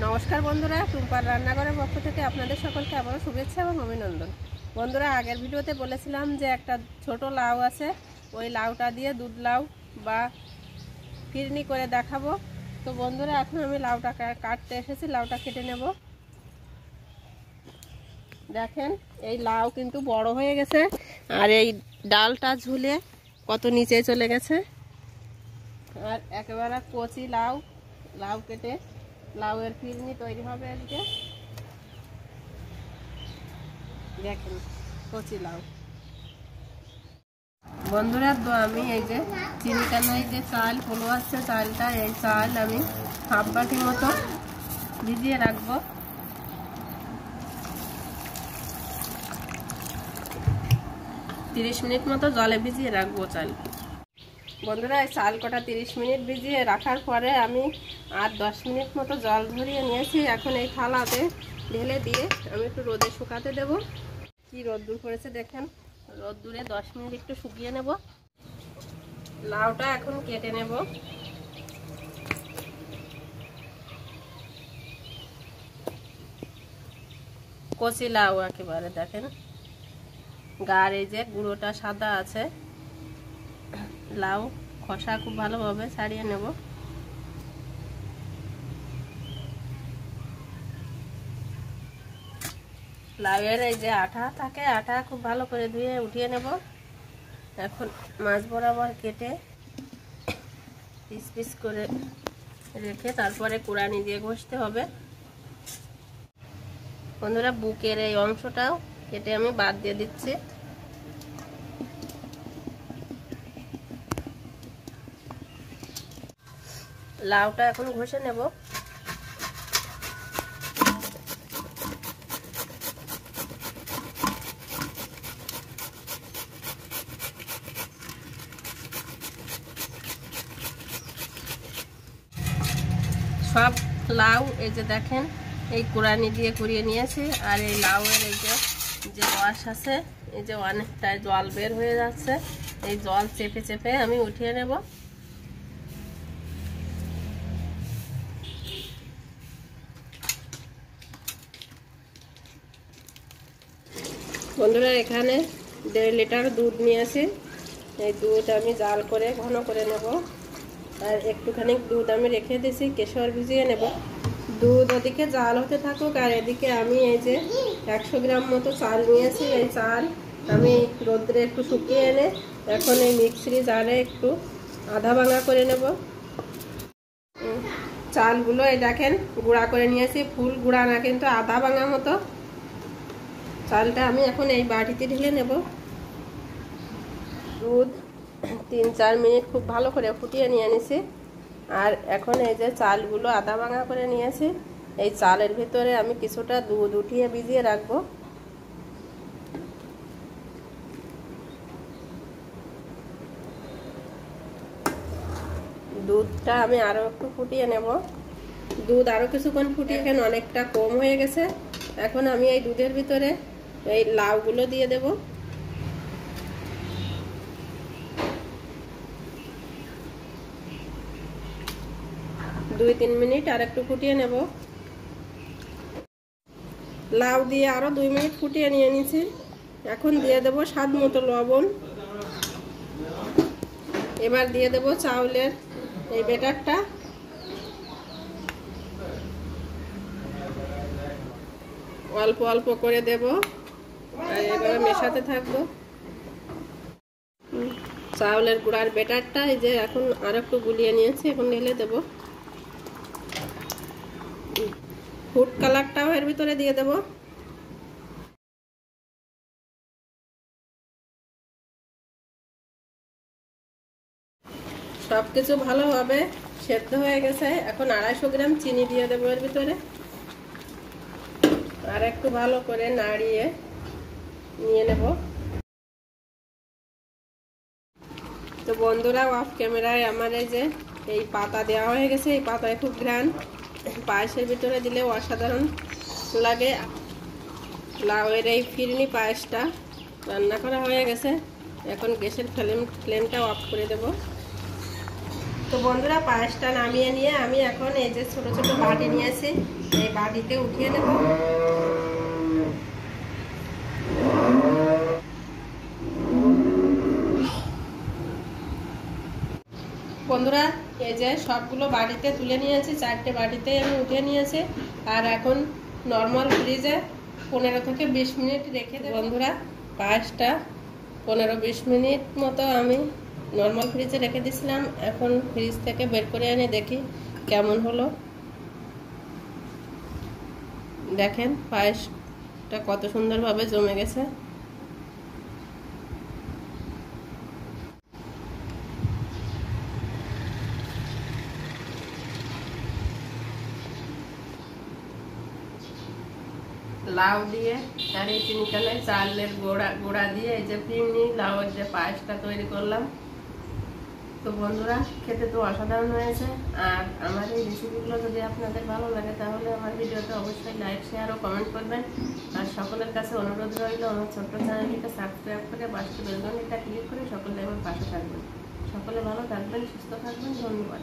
নমস্কার বন্ধুরা, টুম্পার রান্নাঘরের পক্ষ থেকে আপনাদের সকলকে আবারও শুভেচ্ছা এবং অভিনন্দন। বন্ধুরা, আগের ভিডিওতে বলেছিলাম যে একটা ছোট লাউ আছে, ওই লাউটা দিয়ে দুধ লাউ বা ফিরনি করে দেখাবো। তো বন্ধুরা, এখন আমি লাউটা কাটতে এসেছি, লাউটা কেটে নেব। দেখেন, এই লাউ কিন্তু বড় হয়ে গেছে আর এই ডালটা ঝুলে কত নিচে চলে গেছে। আর একেবারে কচি লাউ কেটে লাউয়ের ফিরনি তৈরি হবে আজকে। দেখেন, কচি লাউ। বন্ধুরা, তো আমি এই যে চিনিকানাই যে চাল পোলো আসছে, চালটা এই চাল আমি হাফ বাটির মতো ভিজিয়ে রাখবো। তিরিশ মিনিট মতো জলে ভিজিয়ে রাখবো চাল। বন্ধুরা, এই চাল কটা 30 মিনিট ভিজিয়ে রাখার পরে আমি আর 10 মিনিট মতো জল ঝরিয়ে নিয়েছি। এখন এই থালাতে ঢেলে দিয়ে আমি একটু রোদে শুকাতে দেব। কি রোদ্দুর করেছে দেখেন, রোদ্দুরে 10 মিনিট একটু শুকিয়ে নেব। লাউটা এখন কেটে নেব। কচি লাউ একেবারে, দেখেন গার এই যে গুঁড়োটা সাদা আছে। লাউ খোসা খুব ভালোভাবে ছাড়িয়ে নেব। লাউয়ের এই যে আঠা থাকে, আঠা খুব ভালো করে ধুয়ে উঠিয়ে নেব। এখন মাছ বরাবর কেটে পিস পিস করে রেখে তারপরে কুড়ানি দিয়ে ঘষতে হবে। বন্ধুরা, বুকের এই অংশটাও কেটে আমি বাদ দিয়ে দিচ্ছি। লাউটা এখন ঘষে নেব। সব লাউ এই যে দেখেন, এই কুড়ানি দিয়ে কুড়িয়ে নিয়েছি। আর এই লাউয়ের এই যে রস আছে, এই যে অনেকটাই জল বের হয়ে যাচ্ছে, এই জল চেপে চেপে আমি উঠিয়ে নেব। বন্ধুরা, এখানে 1.5 লিটার দুধ নিয়েছি। এই দুধ আমি জাল করে ঘন করে নেব। আর একটুখানি দুধ আমি রেখে দিয়েছি, কেশর ভিজিয়ে নেব। দুধ ওদিকে জাল হতে থাকুক, আর এদিকে আমি এই যে 100 গ্রাম মতো চাল নিয়েছি। এই চাল আমি রোদ্রে একটু শুকিয়ে এনে এখন এই মিক্সি জারে একটু আধা ভাঙা করে নেব। চালগুলো এই দেখেন গুঁড়া করে নিয়েছি, ফুল গুঁড়া না কিন্তু আধা ভাঙা মতো। চালটা আমি এখন এই বাটিতে ঢেলে নেব। দুধ 3-4 মিনিট খুব ভালো করে ফুটিয়ে নিয়ে নিছি। আর এখন এই যে চালগুলো আধা ভাঙা করে নিয়েছি, এই চালের ভিতরে আমি কিছুটা দুধ উঠিয়ে ভিজিয়ে রাখবো। দুধটা আমি আরো একটু ফুটিয়ে নেব। দুধ আরো কিছুক্ষণ ফুটিয়ে কেন অনেকটা কম হয়ে গেছে। এখন আমি এই দুধের ভিতরে এই লাউগুলো দিয়ে দেব। দুই 3 মিনিট আর একটু ফুটিয়ে নেব। লাউ দিয়ে আরো 2 মিনিট ফুটিয়ে নিয়ে নিয়েছি। এখন দিয়ে দেব স্বাদ মতো লবণ। এবার দিয়ে দেব চাউলের এই ব্যাটারটা। অল্প অল্প করে দেব আর এভাবে মেশাতে থাকবো। চাউলের গুঁড়ার ব্যাটারটা এই যে এখন আর একটু গুলিয়ে নিয়েছি, এখন ঢেলে দেব। ফুড কালারটাও এর ভিতরে দিয়ে দেব। সবকিছু ভালোভাবে সেদ্ধ হয়ে গেছে। এখন 250 গ্রাম চিনি দিয়ে দেবো এর ভিতরে। আর একটু ভালো করে নাড়িয়ে নিয়ে নেব। তো বন্ধুরা, অফ ক্যামেরায় আমার এই যে এই পাতা দেওয়া হয়ে গেছে। এই পাতায় খুব ঘ্রাণ, পায়েসের ভিতরে দিলে অসাধারণ লাগে। লাউয়ের এই ফিরনি পায়েসটা রান্না করা হয়ে গেছে। এখন গ্যাসের ফ্লেমটা অফ করে দেব। তো তো বন্ধুরা পায়েসটা নামিয়ে নিয়ে আমি এখন এই যে ছোট ছোট বাটি নিয়েছি, এই বাটিতে উঠিয়ে নেব। বন্ধুরা এই যে সবগুলো বাটিতে তুলে নিয়েছি, 4টে বাটিতে আমি উঠিয়ে নিয়েছি। আর এখন নর্মাল ফ্রিজে 15 থেকে 20 মিনিট রেখে দেব। বন্ধুরা পায়েসটা 15-20 মিনিট মতো আমি নর্মাল ফ্রিজে রেখে দিয়েছিলাম। এখন ফ্রিজ থেকে বের করে এনে দেখি কেমন হলো। দেখেন পায়েসটা কত সুন্দরভাবে জমে গেছে। লাউ দিয়ে আর এই চিনিকানায় চালের গোড়া দিয়ে এই যে ফিরনি লাউয়ের যে পায়েসটা তৈরি করলাম। তো বন্ধুরা খেতে তো অসাধারণ হয়েছে। আর আমার এই রেসিপিগুলো যদি আপনাদের ভালো লাগে তাহলে আমার ভিডিওতে অবশ্যই লাইক, শেয়ার ও কমেন্ট করবেন। আর সকলের কাছে অনুরোধ রইল আমার ছোট্ট চ্যানেলটিকে সাবস্ক্রাইব করে পাশে বেল ঘন্টিটা ক্লিক করে সকলে আমার পাশে থাকবেন। সকলে ভালো থাকবেন, সুস্থ থাকবেন। ধন্যবাদ।